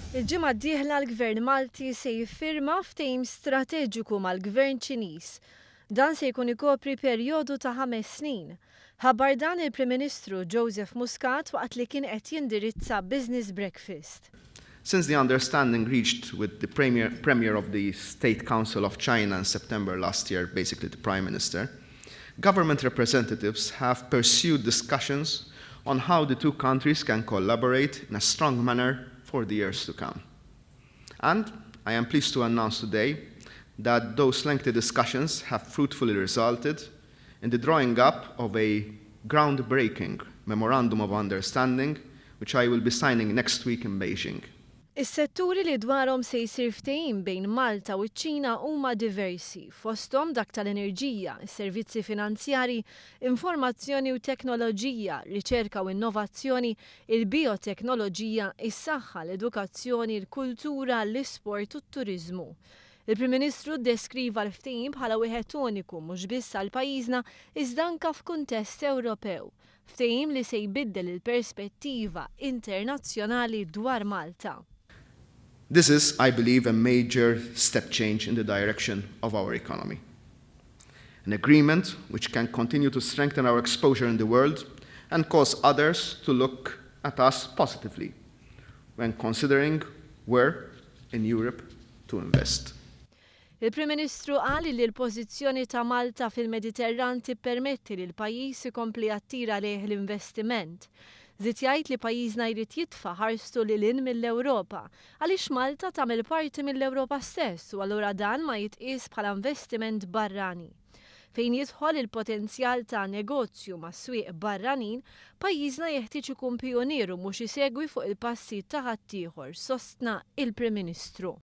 Il-ġimgħa d-dieħla l-Gvern Malti se jiffirma ftehim strateġiku mal-Gvern Ċiniż. Dan se jkun ikopri perjodu ta' 5 snin. Ħabbar dan il-Prim Ministru Joseph Muscat waqt li kien qed jindirizza business breakfast. Since the understanding reached with the Premier of the State Council of China in September last year, basically the Prime Minister, government representatives have pursued discussions on how the two countries can collaborate in a strong manner for the years to come. And I am pleased to announce today that those lengthy discussions have fruitfully resulted in the drawing up of a groundbreaking Memorandum of Understanding, which I will be signing next week in Beijing. Is-setturi li dwarhom se jsir ftehim bejn Malta u ċ-Ċina huma diversi, fosthom dak tal-enerġija, is-servizzi finanzjarji, informazzjoni u teknoloġija, riċerka u innovazzjoni, il-bioteknoloġija, is-saħħa, l-edukazzjoni, l-kultura, l-isport u t-turiżmu. Il-Prim Ministru ddeskriva l-ftehim bħala wieħed uniku mhux biss għal pajjiżna iżda anke f'kuntest Ewropew. Ftehim li se jbiddel il-perspettiva internazzjonali dwar Malta. This is, I believe, a major step change in the direction of our economy. An agreement which can continue to strengthen our exposure in the world and cause others to look at us positively when considering where in Europe to invest. Il-Prim Ministru qal li l-pożizzjoni ta' Malta fil-Mediterran tippermetti li l-pajjiż ikompli attira lejh l-investiment. Żied jgħid li pajjiżna jrid jitfa' ħarstu lil hinn mill-Ewropa għaliex Malta tagħmel parti mill-Ewropa stess u allura dan ma jitqies bħala investiment barrani. Fejn jidħol il-potenzjal ta' negozju mas-swieq barranin, pajjiżna jeħtieġ ikun pionieru mhux isegwi fuq il-passi ta' ħaddieħor, sostna il-Prim Ministru.